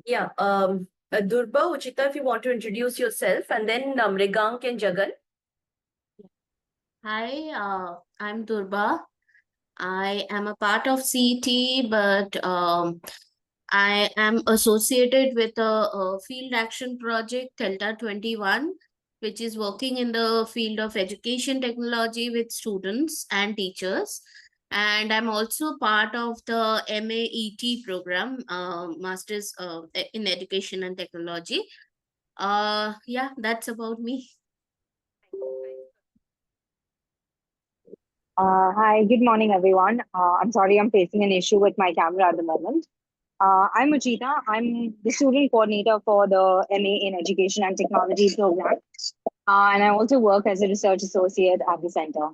Yeah. Durba, Uchita, if you want to introduce yourself, and then Mrigank and Jagan. Hi, I'm Durba. I am a part of CT, but I am associated with a field action project, Delta 21, which is working in the field of education technology with students and teachers. And I'm also part of the MAET program, Masters in Education and Technology. Yeah, that's about me. Hi, good morning, everyone. I'm sorry I'm facing an issue with my camera at the moment. I'm Ajita. I'm the student coordinator for the MA in Education and Technology program. And I also work as a research associate at the center.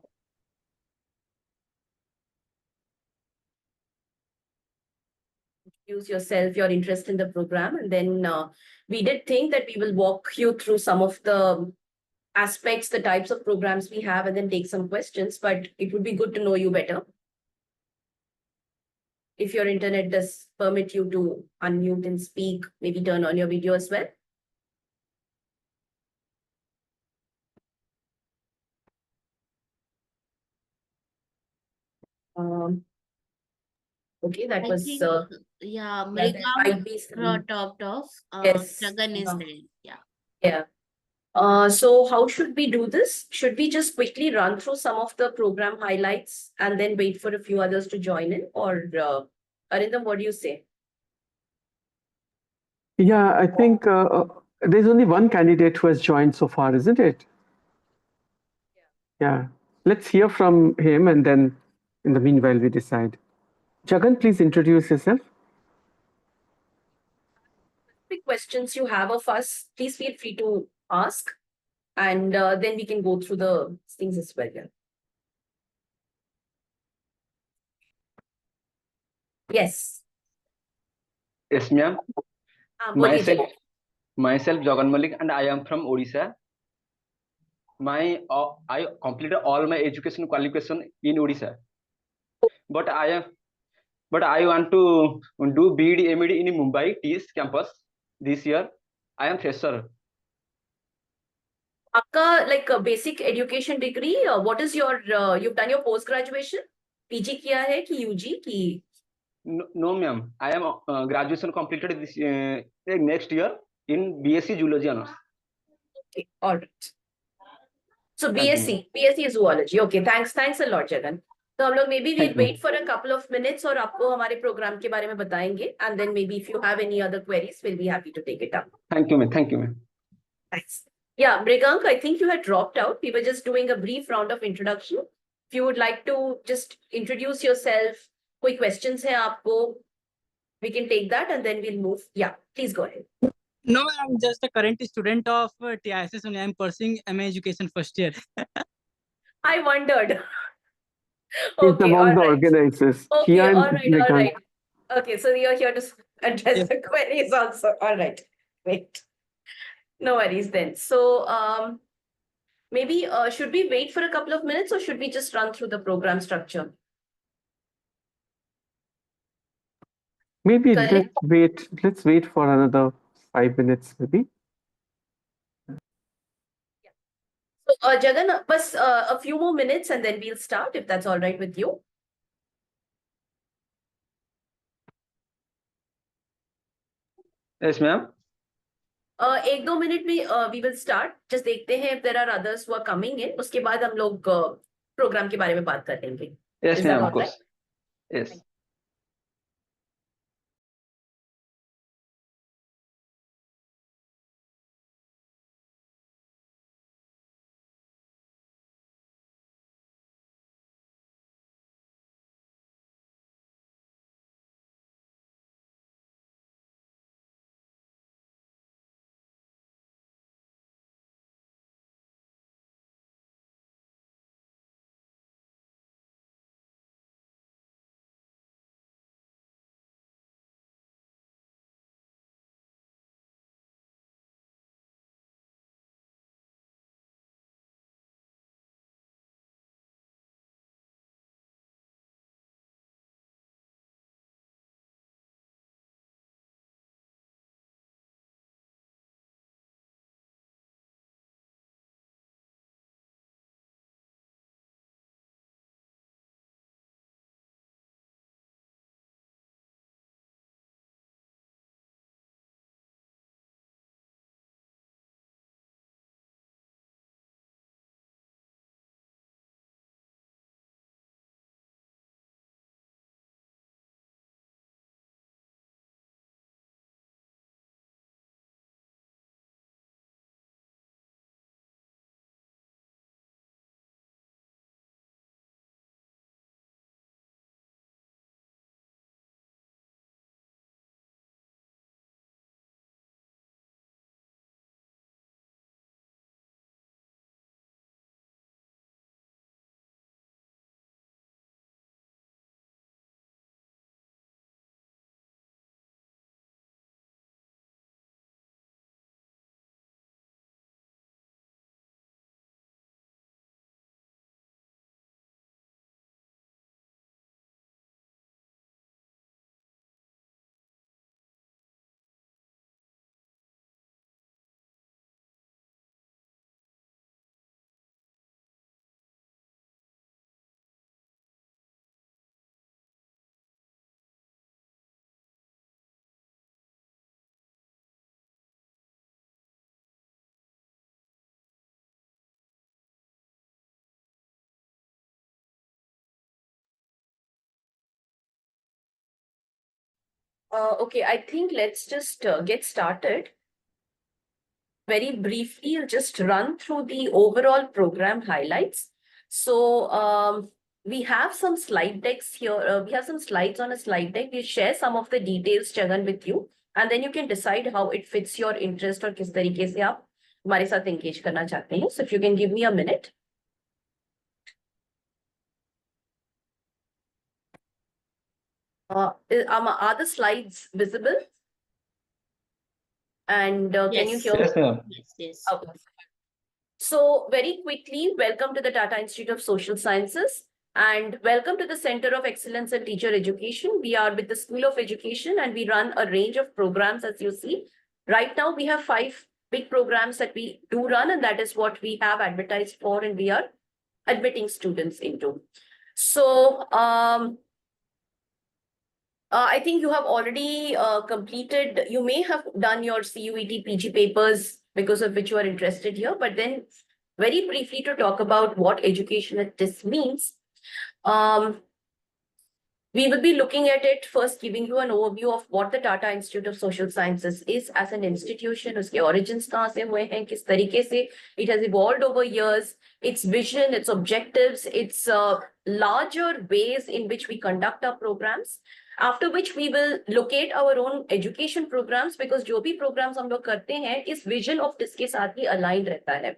Introduce yourself, your interest in the program, and then we did think that we will walk you through some of the aspects, the types of programs we have, and then take some questions. But it would be good to know you better. If your internet does permit you to unmute and speak, maybe turn on your video as well. Okay, that I was think, yeah, yeah, there Mrigank might be some. topped off. Yes. Jagan is there. Yeah. Yeah. So how should we do this? Should we just quickly run through some of the program highlights and then wait for a few others to join in? Or Arindam, what do you say? Yeah, I think there's only one candidate who has joined so far, isn't it? Yeah. Let's hear from him and then in the meanwhile we decide. Jagan, please introduce yourself. Quick questions you have of us, please feel free to ask. And then we can go through the things as well. Yeah. Yes. Yes, ma'am. बोलिए Myself, Jagan. myself, Jagan Malik, and I am from Odisha. I completed all my education qualification in Odisha, but I want to do BEd MEd in Mumbai TS campus this year. I am fresher. आपका like basic education degree, what is your you've done your post graduation? PG किया है कि UG की? No, ma'am. I am graduation completed this next year in BSc Zoology honors. Okay, all right. So Thank you, BSc zoology. Okay, thanks a lot, Jagan. तो हम लोग maybe we'll Thank you. wait for a couple of minutes और आपको हमारे programme के बारे में बताएंगे, and then maybe if you have any other queries, we'll be happy to take it up. Thank you, ma'am. Thank you, ma'am. Thanks. Yeah, Mrigank, I think you had dropped out. We were just doing a brief round of introduction. If you would like to just introduce yourself, कोई questions है आपको, we can take that and then we'll move. Yeah, please go ahead. No, I'm just a current student of TISS only. I'm pursuing MA Education first year. I wondered. He's Okay, among all the right. organizers. Okay, Kia and all right, all Mrigank. right. Okay, so you're here to address Yes. the queries also. All right, great. No worries then. So, maybe should we wait for a couple of minutes or should we just run through the program structure? Maybe Correct. let's wait for another 5 minutes, maybe. So, Jagan, bus a few more minutes and then we'll start if that's all right with you. Yes, ma'am. एक दो minute में we will start. Just देखते हैं if there are others who are coming in. उसके बाद हम लोग programme के बारे में बात कर लेंगे. Yes, Is that ma'am. all Of course. right? Yes. Okay, I think let's just get started. Very briefly, I'll just run through the overall program highlights. So we have some slide decks here. We have some slides on a slide deck. We'll share some of the details, Jagan, with you. And then you can decide how it fits your interest और किस तरीके से आप हमारे साथ engage करना चाहते हैं. So if you can give me a minute. Are the slides visible? And can you Yes. hear me? Yes, ma'am. Yes. Okay. So very quickly, welcome to the Tata Institute of Social Sciences and welcome to the Center of Excellence in Teacher Education. We are with the School of Education and we run a range of programs as you see. Right now, we have 5 big programs that we do run and that is what we have advertised for and we are admitting students into. So I think you have already completed, you may have done your CUET PG papers because of which you are interested here, but then very briefly to talk about what education at TIS means. We will be looking at it first, giving you an overview of what the Tata Institute of Social Sciences is as an institution, uske origins kahan se hue hain, kis tarike se it has evolved over years, its vision, its objectives, its larger ways in which we conduct our programs. After which we will locate our own education programs because जो भी programs हम लोग करते हैं इस vision of TIS के साथ ही aligned रहता है.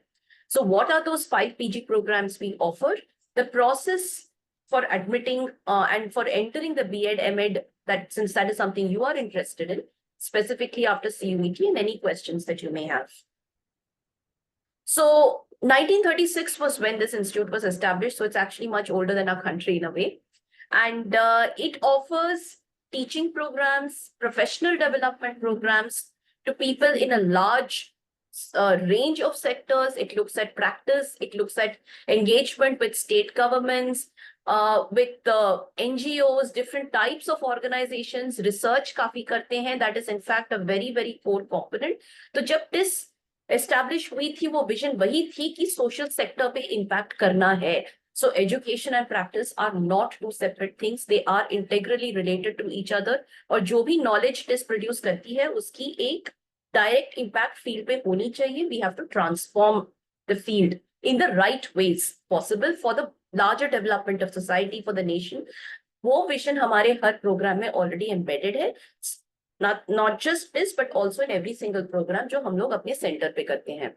So what are those 5 PG programs we offer? The process for admitting and for entering the B.Ed, M.Ed, that since that is something you are interested in, specifically after CUET and any questions that you may have. So 1936 was when this institute was established. So it's actually much older than our country in a way. And it offers teaching programs, professional development programs to people in a large range of sectors. It looks at practice, it looks at engagement with state governments, with the NGOs, different types of organizations, research काफी करते हैं. That is in fact a very, very core component. तो जब TIS establish हुई थी वो vision वही थी कि social sector पे impact करना है. So education and practice are not two separate things. They are integrally related to each other. और जो भी knowledge TIS produce करती है उसकी एक direct impact field पे होनी चाहिए. We have to transform the field in the right ways possible for the larger development of society, for the nation. वो vision हमारे हर program में already embedded है. Not just this, but also in every single program जो हम लोग अपने center पे करते हैं.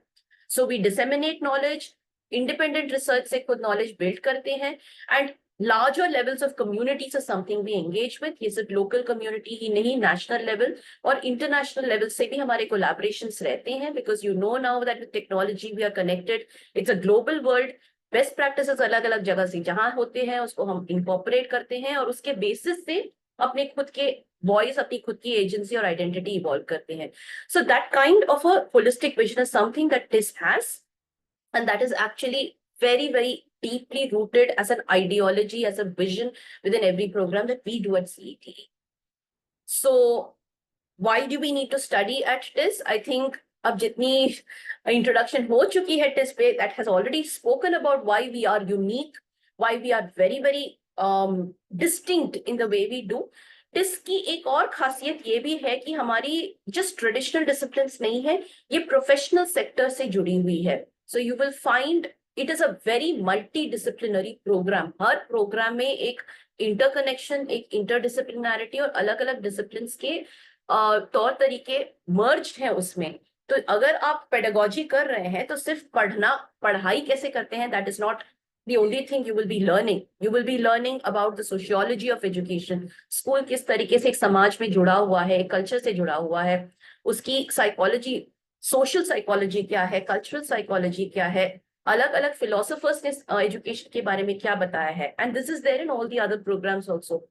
So we disseminate knowledge, independent research से खुद knowledge build करते हैं, and larger levels of communities are something we engage with. ये सिर्फ local community ही नहीं, national level और international level से भी हमारे collaborations रहते हैं, because you know now that with technology we are connected. It's a global world. Best practices अलग अलग जगह से जहां होते हैं उसको हम incorporate करते हैं और उसके basis से अपने खुद के voice, अपनी खुद की agency और identity evolve करते हैं. So that kind of a holistic vision is something that TIS has, and that is actually very, very deeply rooted as an ideology, as a vision within every program that we do at CET. So why do we need to study at TIS? I think अब जितनी introduction हो चुकी है TIS पे, that has already spoken about why we are unique, why we are very, very distinct in the way we do. TIS की एक और खासियत ये भी है कि हमारी just traditional disciplines नहीं है, ये professional sector से जुड़ी हुई है. So you will find it is a very multidisciplinary program. Her program में एक interconnection, एक interdisciplinarity और अलग अलग disciplines के तौर तरीके merged हैं उसमें. तो अगर आप pedagogy कर रहे हैं तो सिर्फ पढ़ाई कैसे करते हैं, that is not the only thing you will be learning. You will be learning about the sociology of education. School किस तरीके से एक समाज में जुड़ा हुआ है, culture से जुड़ा हुआ है, उसकी psychology, social psychology क्या है, cultural psychology क्या है, अलग अलग philosophers ने education के बारे में क्या बताया है. And this is there in all the other programs also.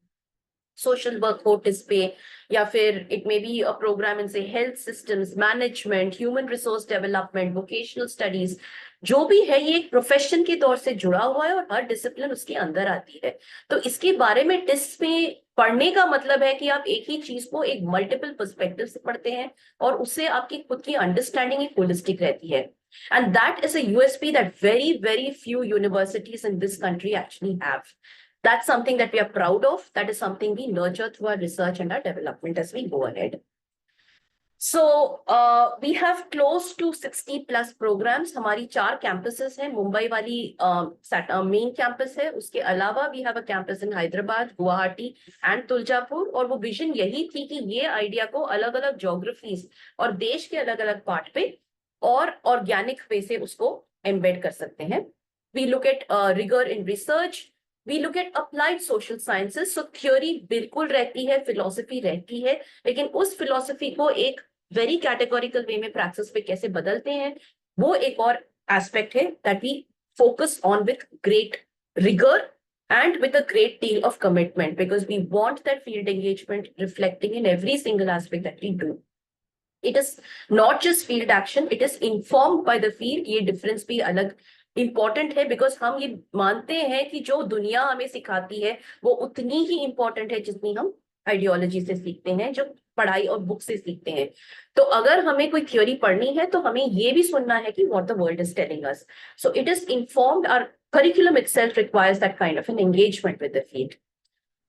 Social work हो TIS पे, या फिर it may be a program in say health systems, management, human resource development, vocational studies. जो भी है ये एक प्रोफेशन के तौर से जुड़ा हुआ है और हर डिसिप्लिन उसके अंदर आती है. तो इसके बारे में TIS में पढ़ने का मतलब है कि आप एक ही चीज को एक मल्टीपल पर्सपेक्टिव से पढ़ते हैं और उससे आपकी खुद की अंडरस्टैंडिंग एक होलिस्टिक रहती है. And that is a USP that very, very few universities in this country actually have. That's something that we are proud of. That is something we nurture through our research and our development as we go ahead. So we have close to 60 plus programs. हमारी 4 campuses हैं. मुंबई वाली main campus है. उसके अलावा we have a campus in Hyderabad, Guwahati and Tuljapur. और वो vision यही थी कि ये idea को अलग-अलग geographies और देश के अलग-अलग part पे और organic way से उसको embed कर सकते हैं. We look at rigor in research. We look at applied social sciences. So theory बिल्कुल रहती है, philosophy रहती है, लेकिन उस philosophy को एक very categorical way में practice पे कैसे बदलते हैं, वो एक और aspect है that we focus on with great rigor and with a great deal of commitment, because we want that field engagement reflecting in every single aspect that we do. It is not just field action, it is informed by the field. ये difference भी अलग important है, because हम ये मानते हैं कि जो दुनिया हमें सिखाती है वो उतनी ही important है जितनी हम ideology से सीखते हैं, जो पढ़ाई और बुक से सीखते हैं. तो अगर हमें कोई थ्योरी पढ़नी है तो हमें ये भी सुनना है कि what the world is telling us. So it is informed. Our curriculum itself requires that kind of an engagement with the field.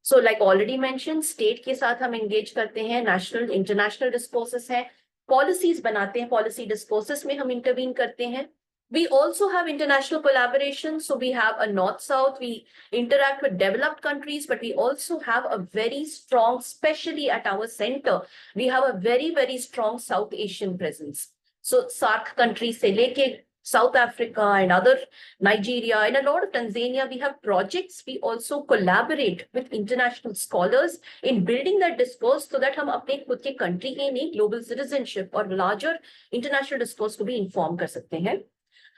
So like already mentioned, state के साथ हम engage करते हैं, national, international discourses हैं, policies बनाते हैं, policy discourses में हम intervene करते हैं. We also have international collaboration. So we have a North-South, we interact with developed countries, but we also have a very strong, especially at our center, we have a very, very strong South Asian presence. So SAARC countries se leke South Africa and other Nigeria and a lot of Tanzania, we have projects. We also collaborate with international scholars in building that discourse so that हम अपने खुद के country के नहीं global citizenship और larger international discourse को भी inform कर सकते हैं.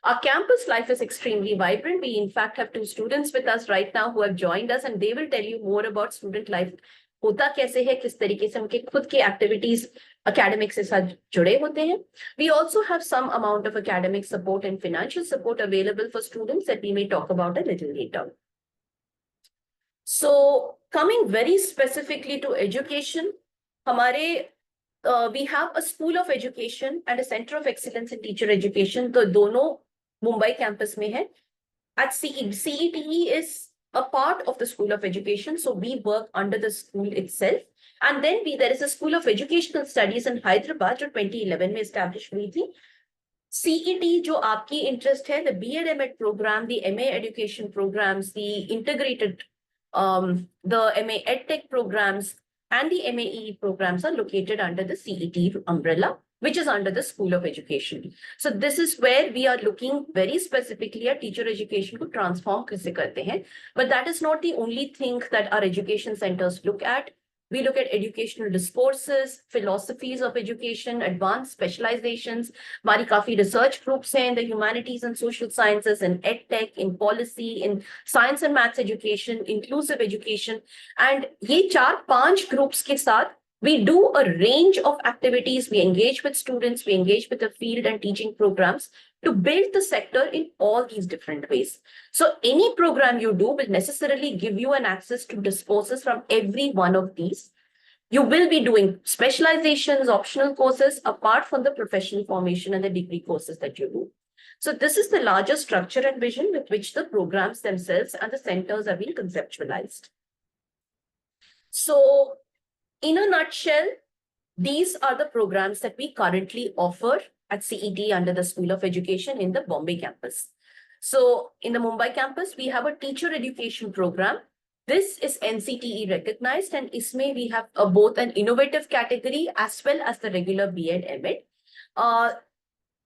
Our campus life is extremely vibrant. We in fact have 2 students with us right now who have joined us, and they will tell you more about student life. होता कैसे है, किस तरीके से उनके खुद के activities academics से साथ जुड़े होते हैं. We also have some amount of academic support and financial support available for students that we may talk about a little later. So coming very specifically to education, हमारे we have a school of education and a center of excellence in teacher education. तो दोनों Mumbai campus में है. At CETE is a part of the School of Education, so we work under the school itself. And then there is a School of Educational Studies in Hyderabad, जो 2011 में established हुई थी. CET जो आपकी interest है, the B.Ed M.Ed program, the MA education programs, the integrated, the MA EdTech programs, and the MAE programs are located under the CET umbrella, which is under the School of Education. So this is where we are looking very specifically at teacher education to transform कैसे करते हैं. But that is not the only thing that our education centers look at. We look at educational discourses, philosophies of education, advanced specializations. हमारी काफी research groups हैं in the humanities and social sciences, in EdTech, in policy, in science and maths education, inclusive education. And ये 4-5 groups के साथ we do a range of activities. We engage with students, we engage with the field and teaching programs to build the sector in all these different ways. So any program you do will necessarily give you an access to discourses from every one of these. You will be doing specializations, optional courses, apart from the professional formation and the degree courses that you do. So this is the larger structure and vision with which the programs themselves and the centers have been conceptualized. So in a nutshell, these are the programs that we currently offer at CET under the School of Education in the Bombay campus. So in the Mumbai campus, we have a teacher education program. This is NCTE recognized, and isme we have both an innovative category as well as the regular B.Ed M.Ed.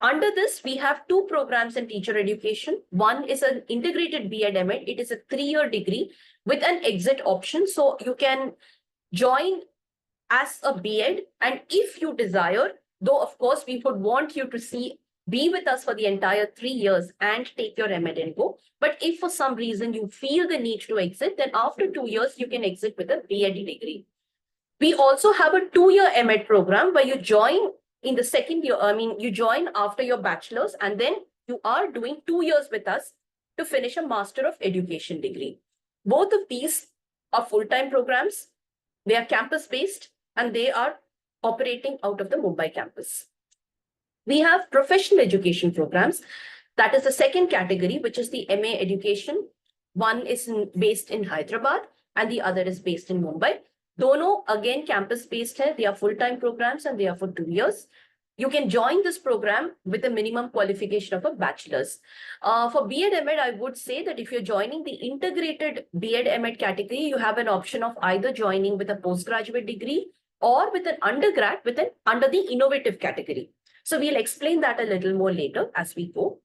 Under this, we have 2 programs in teacher education. One is an integrated B.Ed M.Ed. It is a 3-year degree with an exit option. So you can join as a B.Ed, and if you desire, though of course we would want you to be with us for the entire 3 years and take your M.Ed and go. But if for some reason you feel the need to exit, then after 2 years, you can exit with a B.Ed degree. We also have a 2-year M.Ed program where you join in the second year. You join after your bachelor's, and then you are doing 2 years with us to finish a Master of Education degree. Both of these are full-time programs. They are campus-based, and they are operating out of the Mumbai campus. We have professional education programs. That is the second category, which is the MA education. One is based in Hyderabad and the other is based in Mumbai. Dono again campus based hai. They are full-time programs and they are for 2 years. You can join this program with a minimum qualification of a bachelor's. For B.Ed M.Ed, I would say that if you're joining the integrated B.Ed M.Ed category, you have an option of either joining with a postgraduate degree or with an undergrad under the innovative category. So we'll explain that a little more later as we go.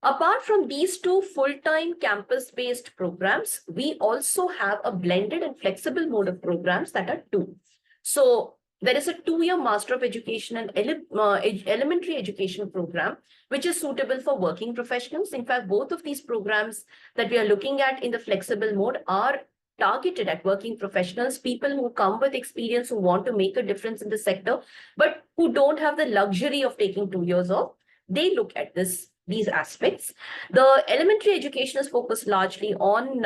Apart from these two full-time campus-based programs, we also have a blended and flexible mode of programs that are two. So there is a 2-year Master of Education and Elementary Education program, which is suitable for working professionals. In fact, both of these programs that we are looking at in the flexible mode are targeted at working professionals, people who come with experience, who want to make a difference in the sector, but who don't have the luxury of taking 2 years off. They look at these aspects. The elementary education is focused largely on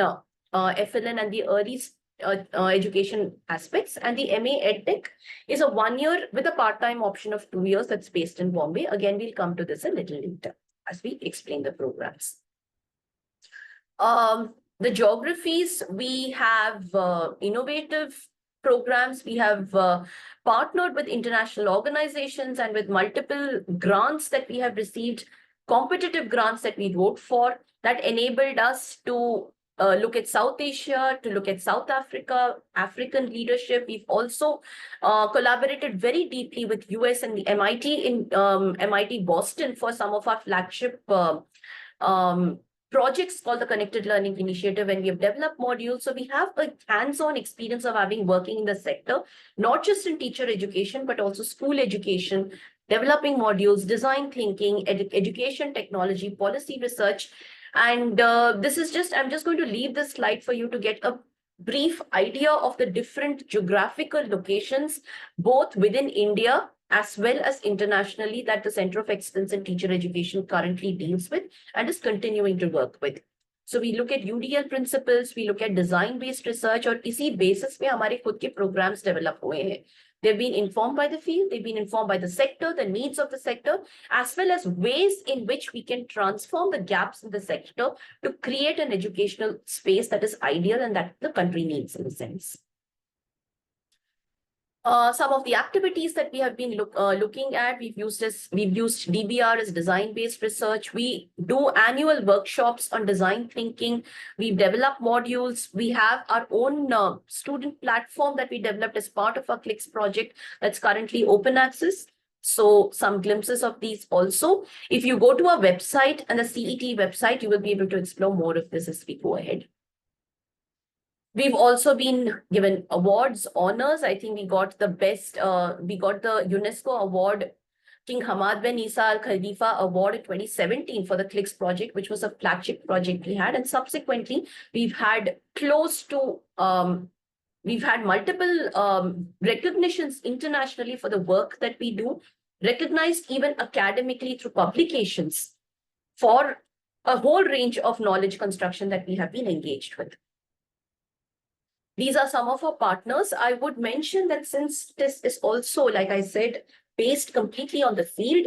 FLN and the early education aspects, and the MA EdTech is a 1 year with a part-time option of 2 years that's based in Bombay. Again, we'll come to this a little later as we explain the programs. The geographies, we have innovative programs. We have partnered with international organizations and with multiple grants that we have received, competitive grants that we wrote for, that enabled us to look at South Asia, to look at South Africa, African leadership. We've also collaborated very deeply with US and the MIT in MIT Boston for some of our flagship projects called the Connected Learning Initiative, and we have developed modules. So we have a hands-on experience of having working in the sector, not just in teacher education, but also school education, developing modules, design thinking, education technology, policy research. And this is just, I'm just going to leave this slide for you to get a brief idea of the different geographical locations, both within India as well as internationally, that the Center of Excellence in Teacher Education currently deals with and is continuing to work with. So we look at UDL principles, we look at design-based research, और इसी basis पे हमारे खुद के programs develop हुए हैं. They've been informed by the field, they've been informed by the sector, the needs of the sector, as well as ways in which we can transform the gaps in the sector to create an educational space that is ideal and that the country needs in a sense. Some of the activities that we have been looking at, we've used DBR as design-based research. We do annual workshops on design thinking. We've developed modules. We have our own student platform that we developed as part of our CLICS project that's currently open access. So some glimpses of these also. If you go to our website and the CET website, you will be able to explore more of this as we go ahead. We've also been given awards, honors. I think we got the best, we got the UNESCO award, King Hamad bin Isa Al Khalifa award in 2017 for the CLICS project, which was a flagship project we had. And subsequently, we've had close to, we've had multiple recognitions internationally for the work that we do, recognized even academically through publications for a whole range of knowledge construction that we have been engaged with. These are some of our partners. I would mention that since this is also, like I said, based completely on the field,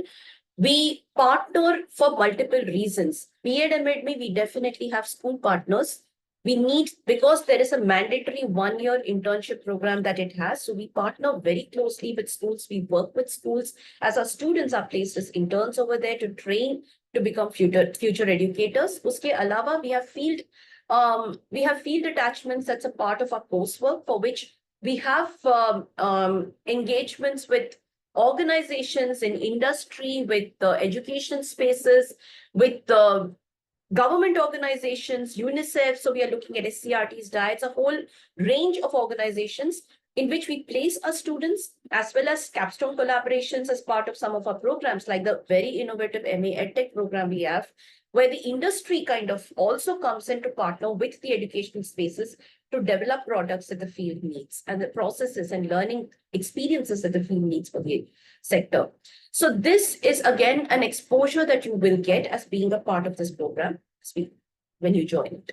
we partner for multiple reasons. B.Ed M.Ed, we definitely have school partners. We need, because there is a mandatory 1-year internship program that it has. So we partner very closely with schools. We work with schools as our students are placed as interns over there to train to become future educators. Uske alawa, we have field attachments that's a part of our coursework, for which we have engagements with organizations in industry, with education spaces, with government organizations, UNICEF. So we are looking at SCRTs, diets, a whole range of organizations in which we place our students, as well as capstone collaborations as part of some of our programs, like the very innovative MA EdTech program we have, where the industry kind of also comes in to partner with the educational spaces to develop products that the field needs and the processes and learning experiences that the field needs for the sector. So this is, again, an exposure that you will get as being a part of this program when you join it.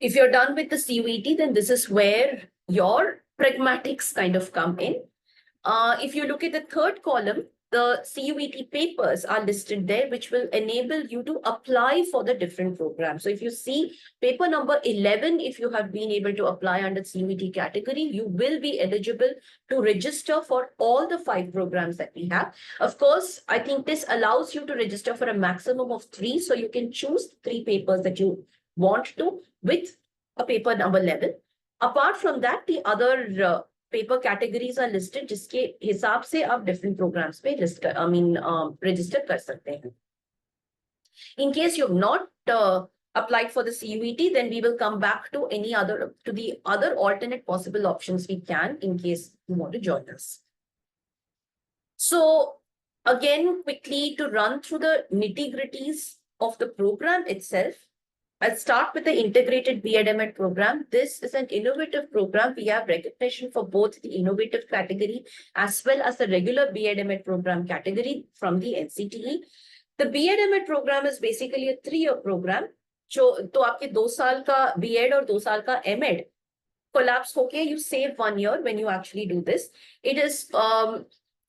If you're done with the CUET, then this is where your pragmatics kind of come in. If you look at the third column, the CUET papers are listed there, which will enable you to apply for the different programs. So if you see paper number 11, if you have been able to apply under CUET category, you will be eligible to register for all the 5 programs that we have. Of course, I think this allows you to register for a maximum of 3. So you can choose 3 papers that you want to with a paper number 11. Apart from that, the other paper categories are listed जिसके हिसाब से आप different programmes पे list register कर सकते हैं. In case you have not applied for the CUET, then we will come back to the other alternate possible options we can in case you want to join us. So again, quickly to run through the nitty-gritties of the program itself. I'll start with the integrated B.Ed.M.Ed program. This is an innovative program. We have recognition for both the innovative category as well as the regular B.Ed.M.Ed program category from the NCTE. The B.Ed.M.Ed program is basically a 3-year program. तो आपके 2 साल का B.Ed और 2 साल का M.Ed collapse होके you save 1 year when you actually do this. It is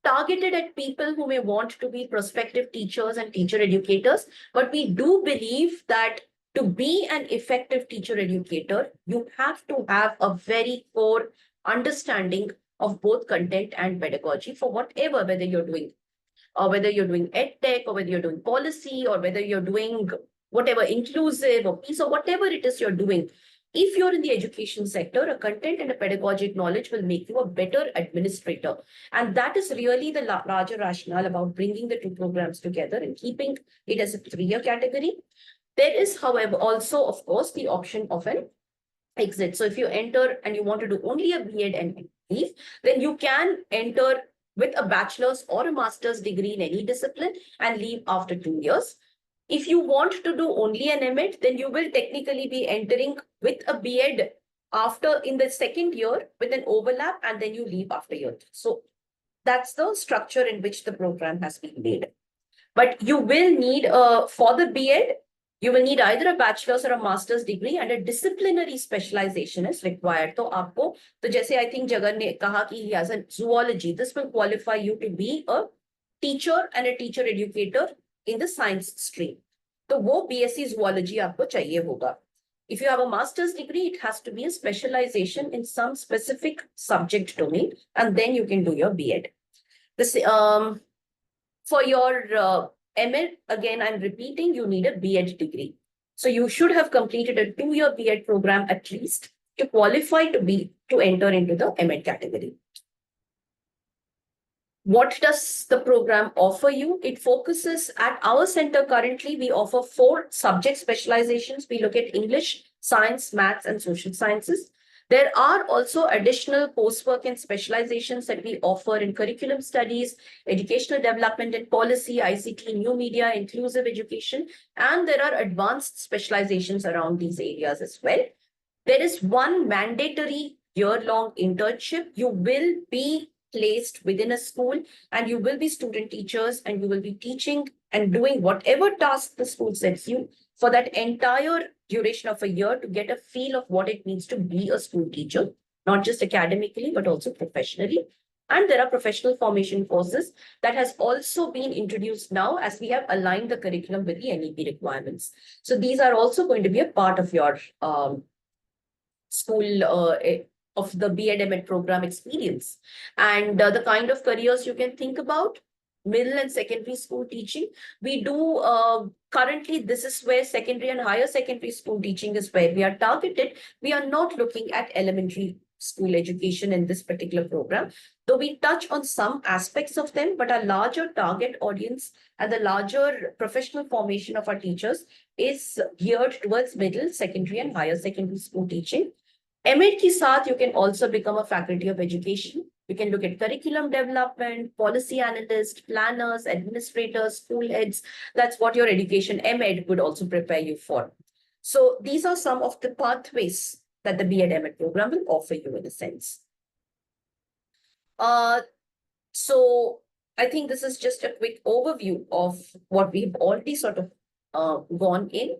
targeted at people who may want to be prospective teachers and teacher educators, but we do believe that to be an effective teacher educator, you have to have a very core understanding of both content and pedagogy for whatever, whether you're doing EdTech or whether you're doing policy or whether you're doing whatever inclusive or piece or whatever it is you're doing. If you're in the education sector, a content and a pedagogic knowledge will make you a better administrator. And that is really the larger rationale about bringing the 2 programs together and keeping it as a 3-year category. There is, however, also, of course, the option of an exit. So if you enter and you want to do only a B.Ed and leave, then you can enter with a bachelor's or a master's degree in any discipline and leave after 2 years. If you want to do only an M.Ed, then you will technically be entering with a B.Ed after in the 2nd year with an overlap, and then you leave after year 3. So that's the structure in which the program has been made. But you will need, for the B.Ed, you will need either a bachelor's or a master's degree, and a disciplinary specialization is required. तो आपको, तो जैसे I think Jagan ने कहा कि he has a zoology, this will qualify you to be a teacher and a teacher educator in the science stream. तो वो BSc zoology आपको चाहिए होगा. If you have a master's degree, it has to be a specialization in some specific subject domain, and then you can do your B.Ed. This, for your M.Ed, again, I'm repeating, you need a B.Ed degree. So you should have completed a 2-year B.Ed program at least to qualify to enter into the M.Ed category. What does the program offer you? It focuses at our center currently, we offer 4 subject specializations. We look at English, science, maths, and social sciences. There are also additional coursework and specializations that we offer in curriculum studies, educational development and policy, ICT, new media, inclusive education, and there are advanced specializations around these areas as well. There is one mandatory year-long internship. You will be placed within a school and you will be student teachers and you will be teaching and doing whatever task the school sets you for that entire duration of a year to get a feel of what it means to be a school teacher, not just academically, but also professionally. And there are professional formation courses that has also been introduced now as we have aligned the curriculum with the NEP requirements. So these are also going to be a part of your school of the B.Ed.M.Ed program experience. And the kind of careers you can think about, middle and secondary school teaching. We do currently, this is where secondary and higher secondary school teaching is where we are targeted. We are not looking at elementary school education in this particular program, though we touch on some aspects of them, but our larger target audience and the larger professional formation of our teachers is geared towards middle, secondary, and higher secondary school teaching. M.Ed ki saath, you can also become a faculty of education. You can look at curriculum development, policy analysts, planners, administrators, school heads. That's what your education M.Ed would also prepare you for. So these are some of the pathways that the B.Ed.M.Ed program will offer you in a sense. So I think this is just a quick overview of what we've already sort of gone in.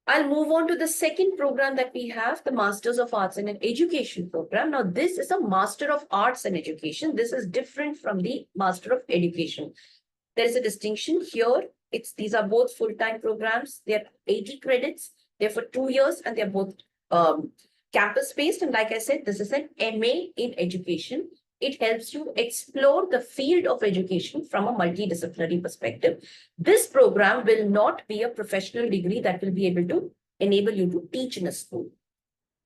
I'll move on to the second program that we have, the Masters of Arts in Education program. Now, this is a Master of Arts in Education. This is different from the Master of Education. There is a distinction here. These are both full-time programs. They're 80 credits. They're for 2 years and they're both campus-based. And like I said, this is an MA in Education. It helps you explore the field of education from a multidisciplinary perspective. This program will not be a professional degree that will be able to enable you to teach in a school.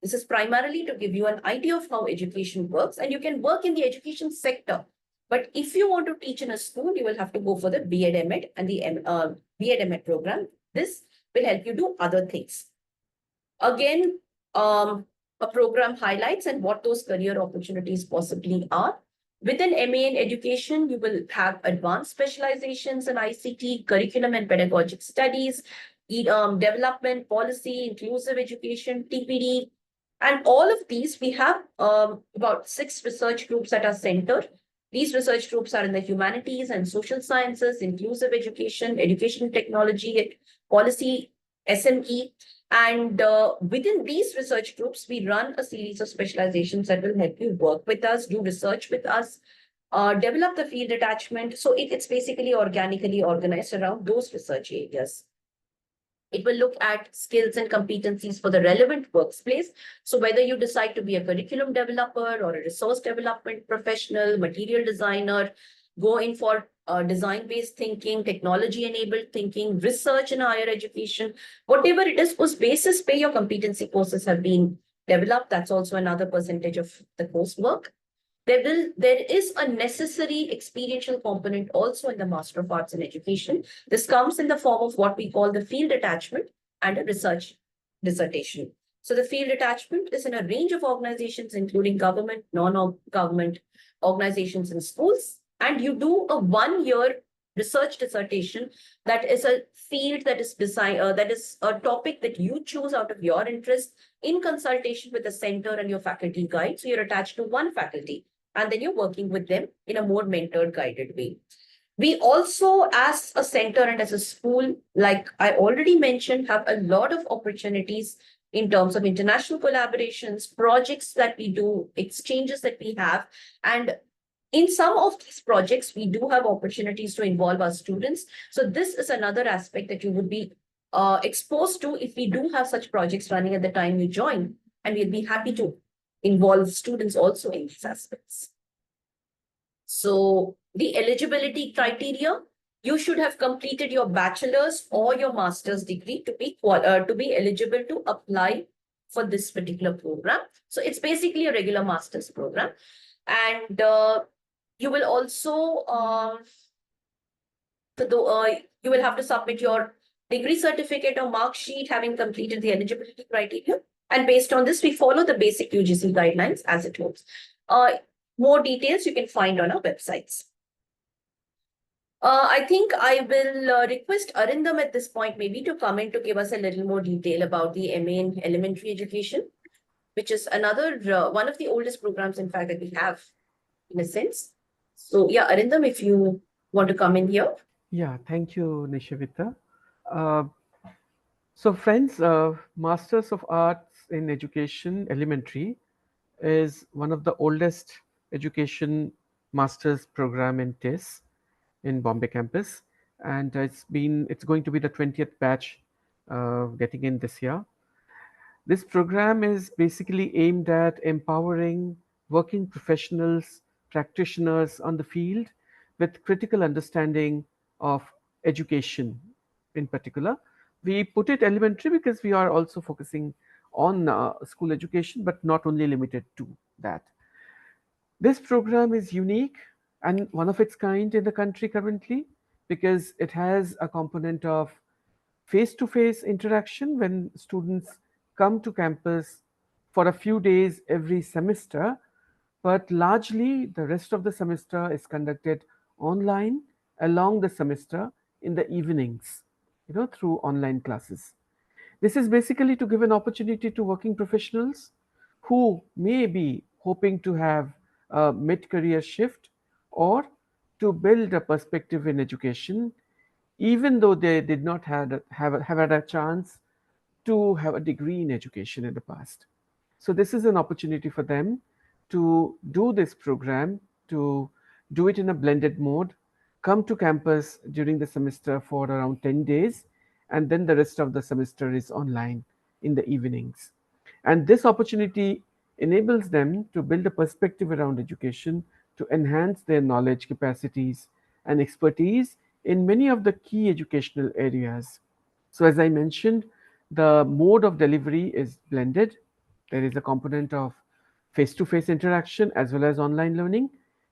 This is primarily to give you an idea of how education works, and you can work in the education sector. But if you want to teach in a school, you will have to go for the B.Ed. M.Ed. and the B.Ed. M.Ed. program. This will help you do other things. Again, a program highlights and what those career opportunities possibly are. With an MA in Education, you will have advanced specializations in ICT, curriculum and pedagogic studies, development, policy, inclusive education, TPD. And all of these, we have about 6 research groups at our center. These research groups are in the humanities and social sciences, inclusive education, education technology, policy, SME. And within these research groups, we run a series of specializations that will help you work with us, do research with us, develop the field attachment. So it's basically organically organized around those research areas. It will look at skills and competencies for the relevant workplace. So whether you decide to be a curriculum developer or a resource development professional, material designer, go in for design-based thinking, technology-enabled thinking, research in higher education, whatever it is, whose basis pay your competency courses have been developed. That's also another percentage of the coursework. There is a necessary experiential component also in the Master of Arts in Education. This comes in the form of what we call the field attachment and a research dissertation. So the field attachment is in a range of organizations, including government, non-government organizations and schools. And you do a 1-year research dissertation that is a field that is that is a topic that you choose out of your interest in consultation with the center and your faculty guide. So you're attached to one faculty and then you're working with them in a more mentored, guided way. We also, as a center and as a school, like I already mentioned, have a lot of opportunities in terms of international collaborations, projects that we do, exchanges that we have. And in some of these projects, we do have opportunities to involve our students. So this is another aspect that you would be exposed to if we do have such projects running at the time you join. And we'll be happy to involve students also in these aspects. So the eligibility criteria, you should have completed your bachelor's or your master's degree to be eligible to apply for this particular program. So it's basically a regular master's program. And you will also, you will have to submit your degree certificate or mark sheet having completed the eligibility criteria. And based on this, we follow the basic UGC guidelines as it holds. More details you can find on our websites. I think I will request Arindam at this point maybe to come in to give us a little more detail about the MA in elementary education, which is another one of the oldest programs, in fact, that we have in a sense. So yeah, Arindam, if you want to come in here. Yeah, thank you, Nishevita. So friends, Masters of Arts in Education Elementary is one of the oldest education master's program in TIS in Bombay campus. And it's going to be the 20th batch getting in this year. This program is basically aimed at empowering working professionals, practitioners on the field with critical understanding of education in particular. We put it elementary because we are also focusing on school education, but not only limited to that. This program is unique and one of its kind in the country currently because it has a component of face-to-face interaction when students come to campus for a few days every semester, but largely the rest of the semester is conducted online along the semester in the evenings, through online classes. This is basically to give an opportunity to working professionals who may be hoping to have a mid-career shift or to build a perspective in education, even though they did not have had a chance to have a degree in education in the past. So this is an opportunity for them to do this program, to do it in a blended mode, come to campus during the semester for around 10 days, and then the rest of the semester is online in the evenings. And this opportunity enables them to build a perspective around education, to enhance their knowledge, capacities, and expertise in many of the key educational areas. So as I mentioned, the mode of delivery is blended. There is a component of face-to-face interaction as well as online learning.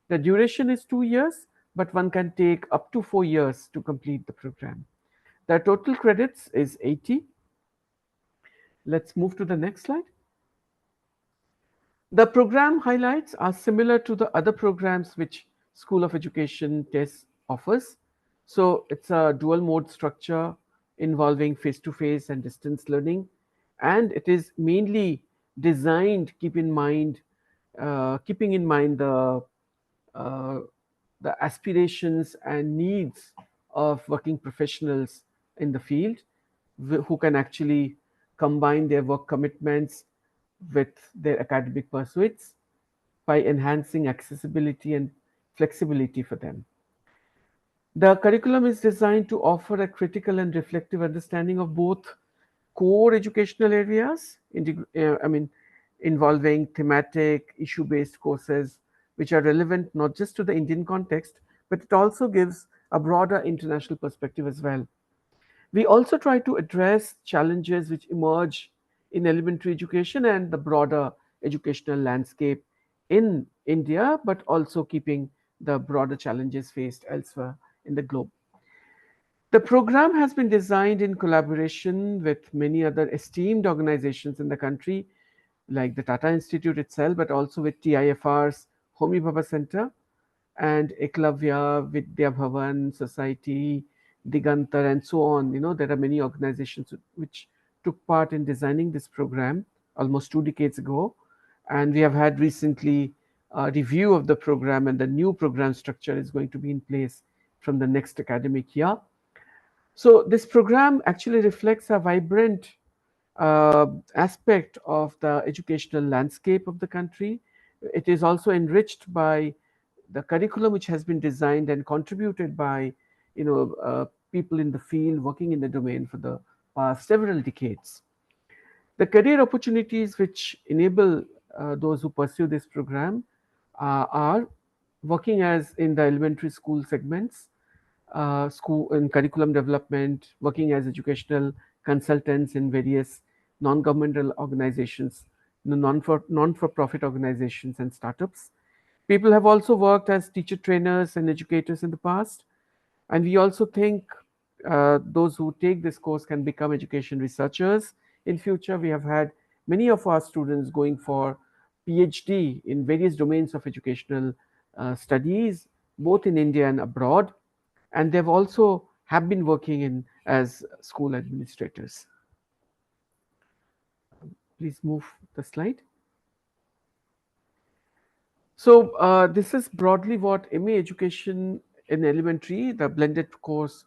The duration is 2 years, but one can take up to 4 years to complete the program. The total credits is 80. Let's move to the next slide. The program highlights are similar to the other programs which School of Education TES offers. So it's a dual mode structure involving face-to-face and distance learning, and it is mainly designed keeping in mind uh, the aspirations and needs of working professionals in the field who can actually combine their work commitments with their academic pursuits by enhancing accessibility and flexibility for them. The curriculum is designed to offer a critical and reflective understanding of both core educational areas, involving thematic, issue-based courses, which are relevant not just to the Indian context, but it also gives a broader international perspective as well. We also try to address challenges which emerge in elementary education and the broader educational landscape in India, but also keeping the broader challenges faced elsewhere in the globe. The program has been designed in collaboration with many other esteemed organizations in the country, like the Tata Institute itself, but also with TIFR's Homi Bhabha Center and Eklavya, Vidya Bhavan Society, Digantar, and so on. There are many organizations which took part in designing this program almost 2 decades ago. And we have had recently a review of the program, and the new program structure is going to be in place from the next academic year. So this program actually reflects a vibrant aspect of the educational landscape of the country. It is also enriched by the curriculum which has been designed and contributed by people in the field working in the domain for the past several decades. The career opportunities which enable those who pursue this program are working as in the elementary school segments, school in curriculum development, working as educational consultants in various non-governmental organizations, non-for-profit organizations and startups. People have also worked as teacher trainers and educators in the past, and we also think those who take this course can become education researchers in future. We have had many of our students going for PhD in various domains of educational studies, both in India and abroad, and they've also have been working in as school administrators. Please move the slide. So this is broadly what MA education in elementary, the blended course,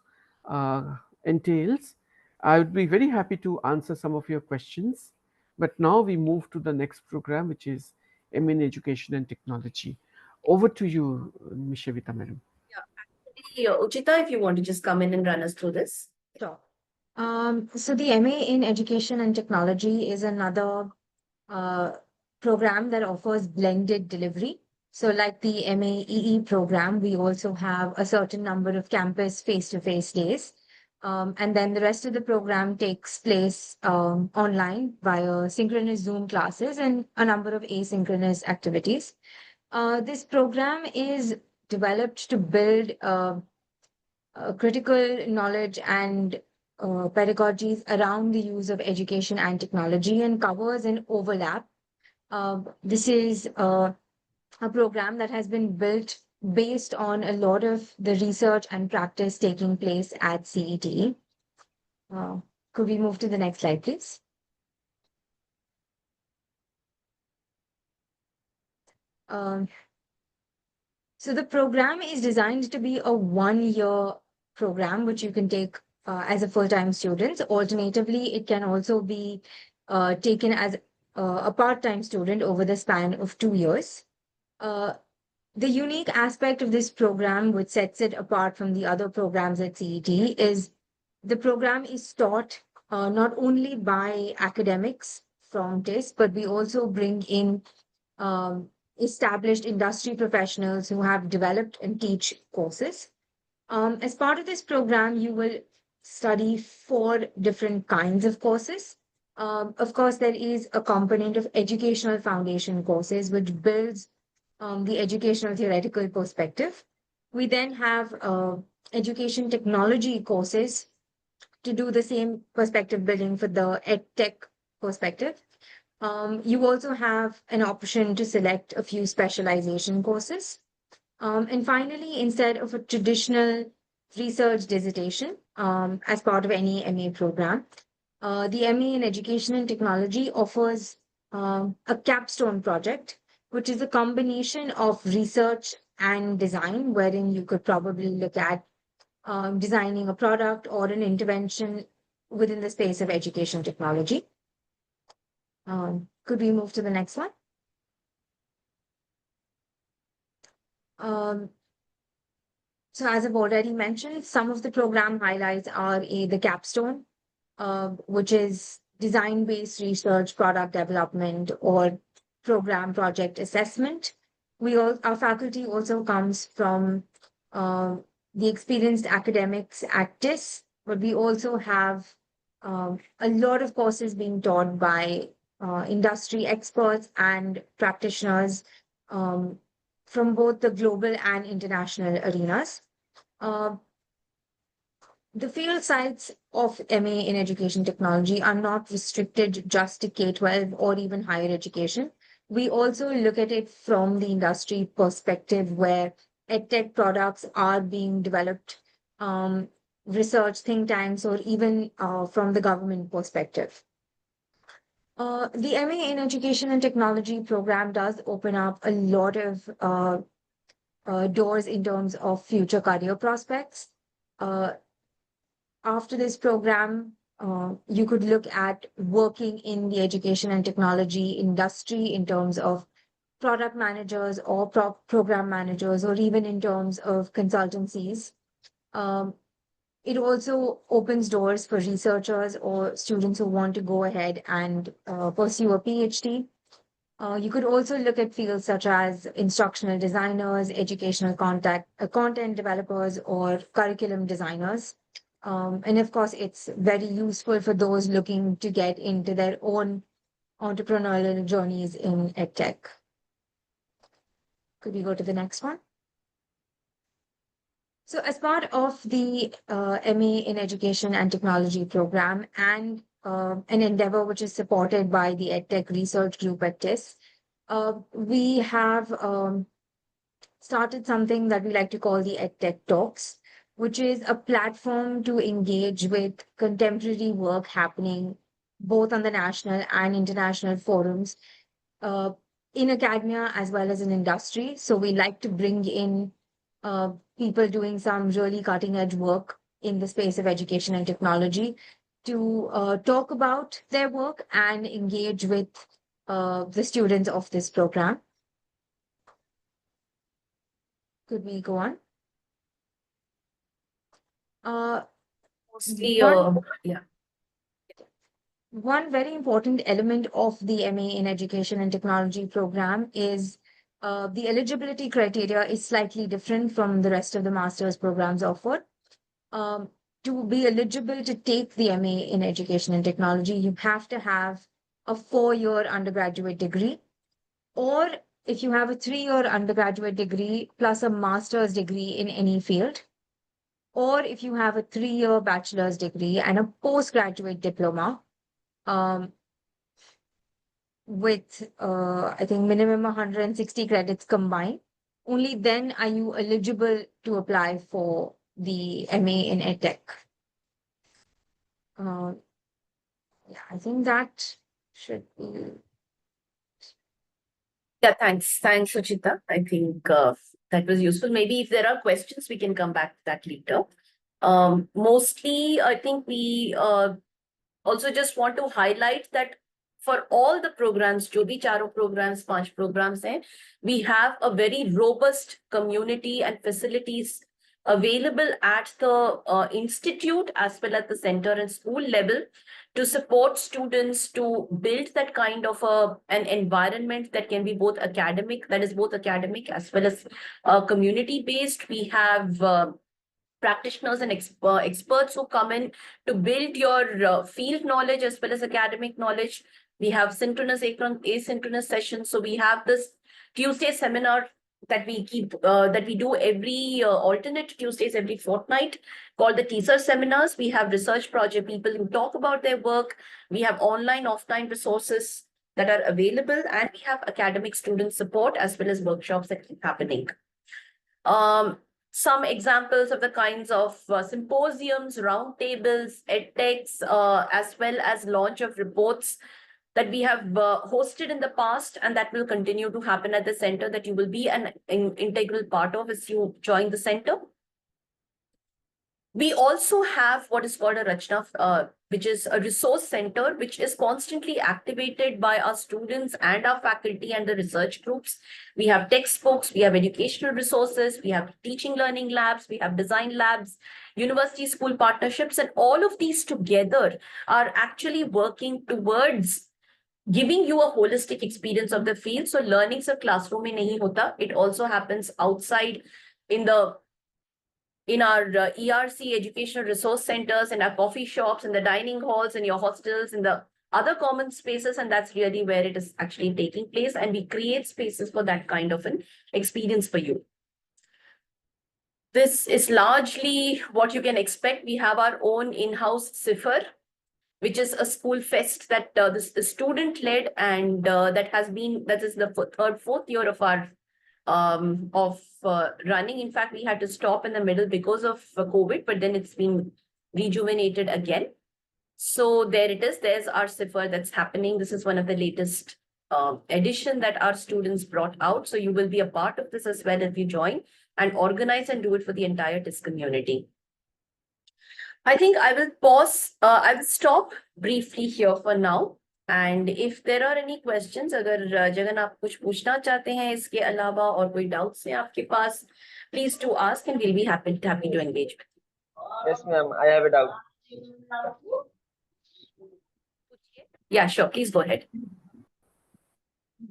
entails. I would be very happy to answer some of your questions, but now we move to the next program, which is MA in education and technology. Over to you, Nishevita madam. Yeah, Uchita, if you want to just come in and run us through this. Sure. So the MA in Education and Technology is another program that offers blended delivery. So like the MAEE program, we also have a certain number of campus face-to-face days. And then the rest of the program takes place online via synchronous Zoom classes and a number of asynchronous activities. This program is developed to build critical knowledge and pedagogies around the use of education and technology and covers an overlap. This is a program that has been built based on a lot of the research and practice taking place at CET. Could we move to the next slide, please? So the program is designed to be a 1-year program, which you can take as a full-time student. Alternatively, it can also be taken as a part-time student over the span of 2 years. The unique aspect of this program, which sets it apart from the other programs at CET, is the program is taught not only by academics from TIS, but we also bring in established industry professionals who have developed and teach courses. As part of this program, you will study 4 different kinds of courses. Of course, there is a component of educational foundation courses, which builds the educational theoretical perspective. We then have education technology courses to do the same perspective building for the EdTech perspective. You also have an option to select a few specialization courses. And finally, instead of a traditional research dissertation as part of any MA program, the MA in Education and Technology offers a capstone project, which is a combination of research and design, wherein you could probably look at designing a product or an intervention within the space of education technology. Could we move to the next one? So as I've already mentioned, some of the program highlights are the capstone, which is design-based research, product development, or program project assessment. Our faculty also comes from the experienced academics at TIS, but we also have a lot of courses being taught by industry experts and practitioners from both the global and international arenas. The field sites of MA in Education Technology are not restricted just to K-12 or even higher education. We also look at it from the industry perspective, where EdTech products are being developed, research think tanks, or even from the government perspective. The MA in Education and Technology program does open up a lot of doors in terms of future career prospects. After this program, you could look at working in the education and technology industry in terms of product managers or program managers, or even in terms of consultancies. It also opens doors for researchers or students who want to go ahead and pursue a PhD. You could also look at fields such as instructional designers, educational content developers, or curriculum designers. And of course, it's very useful for those looking to get into their own entrepreneurial journeys in EdTech. Could we go to the next one? So as part of the MA in Education and Technology program and an endeavor which is supported by the EdTech Research Group at TIS, we have started something that we like to call the EdTech Talks, which is a platform to engage with contemporary work happening both on the national and international forums in academia as well as in industry. So we like to bring in people doing some really cutting edge work in the space of education and technology to talk about their work and engage with the students of this program. Could we go on? Mostly, yeah. One very important element of the MA in Education and Technology program is the eligibility criteria is slightly different from the rest of the master's programs offered. To be eligible to take the MA in Education and Technology, you have to have a 4-year undergraduate degree, or if you have a 3-year undergraduate degree plus a master's degree in any field, or if you have a 3-year bachelor's degree and a postgraduate diploma with, I think, minimum 160 credits combined, only then are you eligible to apply for the MA in EdTech. Yeah, I think that should be. Yeah, thanks. Thanks, Suchita. I think that was useful. Maybe if there are questions, we can come back to that later. Mostly, I think we also just want to highlight that for all the programs, जो भी चारों programs, 5 programs हैं, we have a very robust community and facilities available at the institute as well as the center and school level to support students to build that kind of an environment that can be both academic, that is both academic as well as community based. We have practitioners and experts who come in to build your field knowledge as well as academic knowledge. We have synchronous, asynchronous sessions. So we have this Tuesday seminar that we that we do every alternate Tuesdays every fortnight, called the teaser seminars. We have research project people who talk about their work. We have online, offline resources that are available, and we have academic student support as well as workshops that keep happening. Some examples of the kinds of symposiums, roundtables, edtechs, as well as launch of reports that we have hosted in the past and that will continue to happen at the center, that you will be an integral part of as you join the center. We also have what is called a Rachna, which is a resource center, which is constantly activated by our students and our faculty and the research groups. We have textbooks, we have educational resources, we have teaching learning labs, we have design labs, university school partnerships, and all of these together are actually working towards giving you a holistic experience of the field. So learning sir classroom mein nahi hota. It also happens outside in our ERC, educational resource centers, in our coffee shops, in the dining halls, in your hostels, in the other common spaces. And that's really where it is actually taking place. And we create spaces for that kind of an experience for you. This is largely what you can expect. We have our own in-house CIFR, which is a school fest that this is student led, and that is the third, fourth year of our running. In fact, we had to stop in the middle because of COVID, but then it's been rejuvenated again. So there it is. There's our CIFR that's happening. This is one of the latest edition that our students brought out. So you will be a part of this as well if you join and organize and do it for the entire TIS community. I think I will pause. I will stop briefly here for now. And if there are any questions, अगर जगन आप कुछ पूछना चाहते हैं इसके अलावा और कोई doubts हैं आपके पास, please do ask and we'll be happy to engage with you. Yes, ma'am. I have a doubt. Yeah, sure. Please go ahead.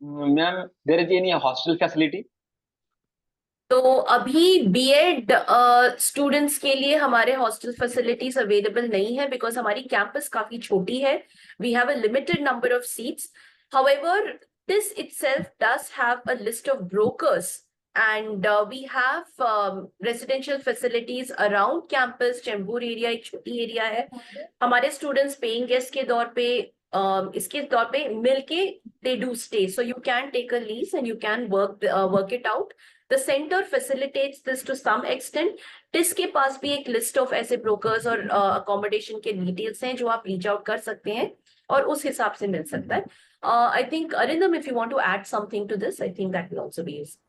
Ma'am, there is any hostel facility? तो अभी बीएड स्टूडेंट्स के लिए हमारे hostel facilities available नहीं है because हमारी campus काफी छोटी है. We have a limited number of seats. However, this itself does have a list of brokers, and we have residential facilities around campus. Chembur area एक छोटी एरिया है. हमारे स्टूडेंट्स पेइंग गेस्ट के तौर पे इसके तौर पे मिलके they do stay, so you can take a lease and you can work it out. The center facilitates this to some extent. TIS के पास भी एक list of ऐसे brokers और accommodation के details हैं जो आप reach out कर सकते हैं और उस हिसाब से मिल सकता है. I think Arindam, if you want to add something to this, I think that will also be useful.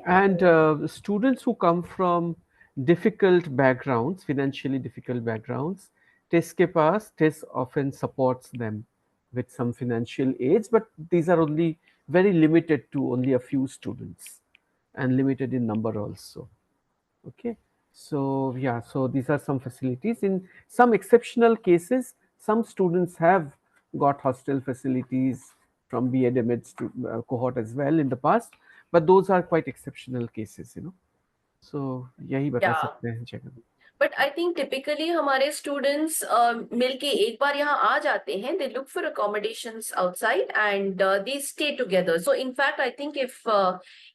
And students who come from difficult backgrounds, financially difficult backgrounds, TIS के पास, TIS often supports them with some financial aids, but these are only very limited to only a few students and limited in number also. Okay, so yeah, so these are some facilities. In some exceptional cases, some students have got hostel facilities from B.Ed M.Ed cohort as well in the past, but those are quite exceptional cases, you know. So यही बता Yeah. सकते हैं Jagan. But I think typically हमारे students मिलके एक बार यहाँ आ जाते हैं. They look for accommodations outside and they stay together. So in fact, I think if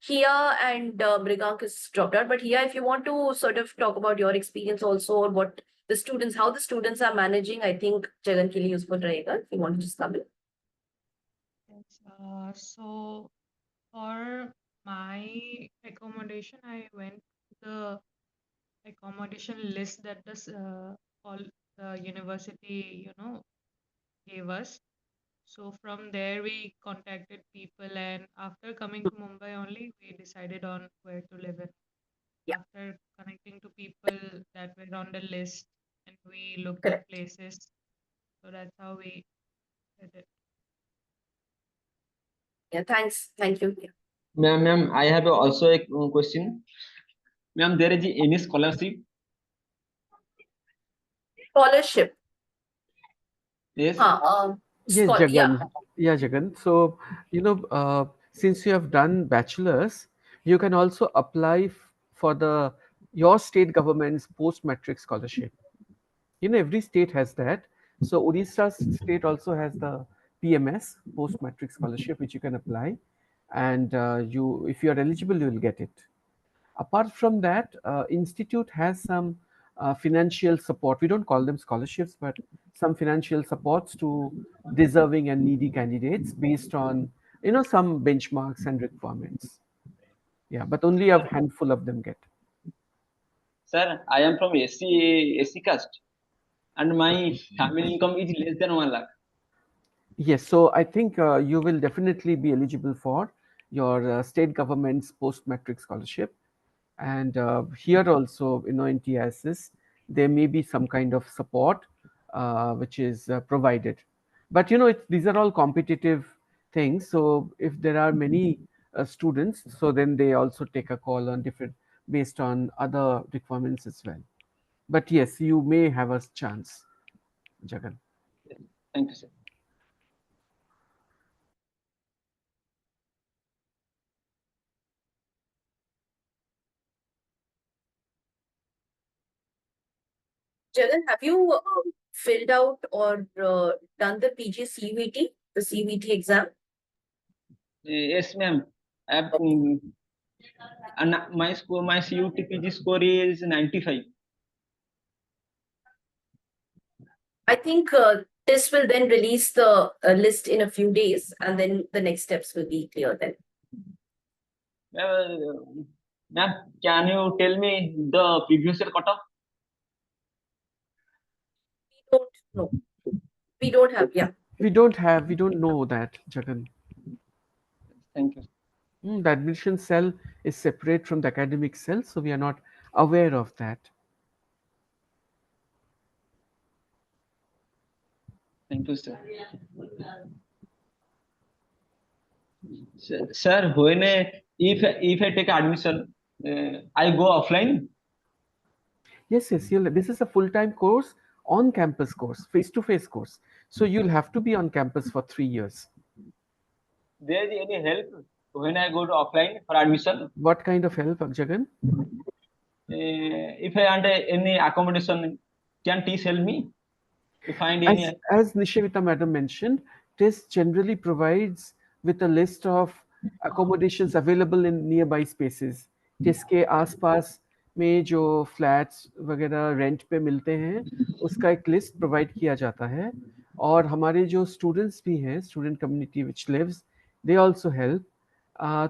Hia and Mrigank is dropped out, but Hia, if you want to sort of talk about your experience also, or what the students, how the students are managing, I think Jagan के लिए useful रहेगा. If you want to just come in. Yes, so for my accommodation, I went to the accommodation list that all the university, gave us. So from there, we contacted people, and after coming to Mumbai only, we decided on where to live in. Yeah. After connecting to people that were on the list and we looked Correct. at places. So that's how we did it. Yeah, thanks. Thank you. Yeah. Ma'am, I have also a question. Ma'am, there is any scholarship? Scholarship. Yes. Yes, Yeah. Jagan. Yeah, Jagan. So, since you have done bachelor's, you can also apply for your state government's post-matric scholarship. Every state has that. So Odisha state also has the PMS, post-matric scholarship, which you can apply, and if you are eligible, you will get it. Apart from that, institute has some financial support. We don't call them scholarships, but some financial supports to deserving and needy candidates based on some benchmarks and requirements. Yeah, but only a handful of them get. Sir, I am from SC caste, and my family income is less than 1 lakh. Yes, so I think you will definitely be eligible for your state government's post-matric scholarship. And here also, in TISS, there may be some kind of support which is provided. But these are all competitive things. So if there are many students, so then they also take a call on different based on other requirements as well. But yes, you may have a chance, Jagan. Thank you, sir. Jagan, have you filled out or done the PG CVT, the CVT exam? Yes, ma'am. I have, and my score, my CUTPG score is 95. I think this will then release the list in a few days, and then the next steps will be clear then. Ma'am, can you tell me the previous year cutoff? We don't know. We don't have, yeah. We don't know that, Jagan. Thank you. The admission cell is separate from the academic cell, so we are not aware of that. Thank you, sir. Sir, when if I take admission, I go offline. Yes, this is a full-time course, on-campus course, face-to-face course. So you'll have to be on campus for 3 years. There is any help when I go to offline for admission? What kind of help, Jagan? If I want any accommodation, can TIS help me to find any? As Nishevita madam mentioned, TIS generally provides with a list of accommodations available in nearby spaces. TIS के आसपास में जो flats वगैरह rent पे मिलते हैं उसका एक लिस्ट प्रोवाइड किया जाता है और हमारे जो स्टूडेंट्स भी हैं student community which lives they also help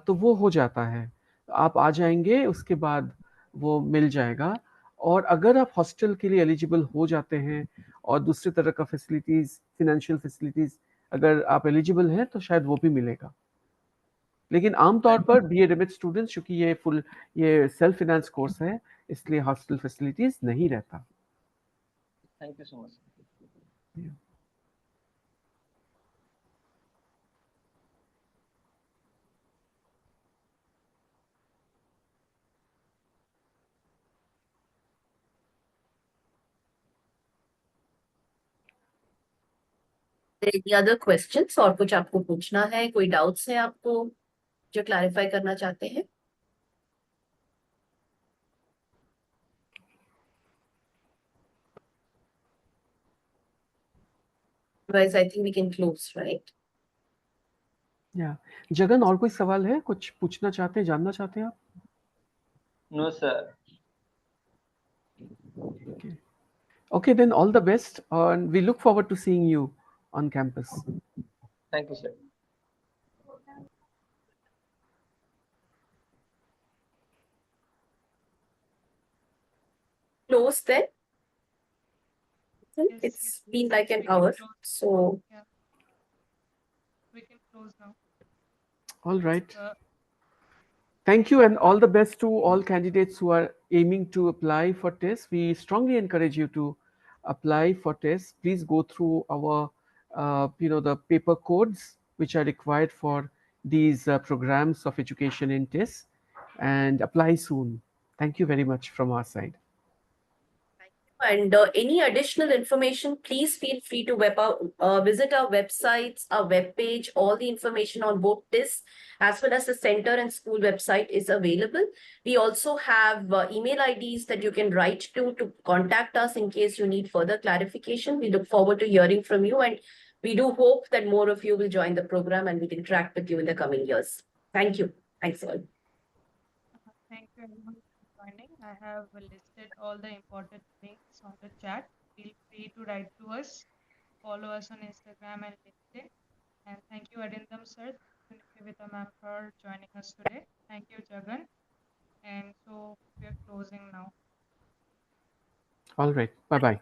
तो वो हो जाता है आप आ जाएंगे उसके बाद वो मिल जाएगा और अगर आप हॉस्टल के लिए एलिजिबल हो जाते हैं और दूसरी तरह का फैसिलिटीज फाइनेंशियल फैसिलिटीज अगर आप एलिजिबल हैं तो शायद वो भी मिलेगा लेकिन आमतौर पर बीए एमएड स्टूडेंट्स क्योंकि ये सेल्फ फाइनेंस कोर्स है इसलिए हॉस्टल फैसिलिटीज नहीं रहता thank you so much Any other questions और कुछ आपको पूछना है कोई डाउट्स है आपको जो क्लैरिफाई करना चाहते हैं Otherwise, I think we can close, right? या जगन और कोई सवाल है कुछ पूछना चाहते हैं जानना चाहते हैं आप no sir Okay, then all the best and we look forward to seeing you on campus. Thank you, sir. Close then. Yes, It's been like an hour, so yeah, we can close now. All right. Thank you, and all the best to all candidates who are aiming to apply for TESS. We strongly encourage you to apply for TESS. Please go through our, the paper codes which are required for these programs of education in TESS, and apply soon. Thank you very much from our side. And any additional information, please feel free to visit our websites, our webpage. All the information on both this as well as the center and school website is available. We also have email IDs that you can write to contact us in case you need further clarification. We look forward to hearing from you, and we do hope that more of you will join the program and we can interact with you in the coming years. Thank you. Thanks all. Thank you everyone for joining. I have listed all the important links on the chat. Feel free to write to us. Follow us on Instagram and LinkedIn. And thank you, Arindam sir, and Nishevita ma'am for joining us today. Thank you, Jagan. And so we are closing now. All right. Bye-bye.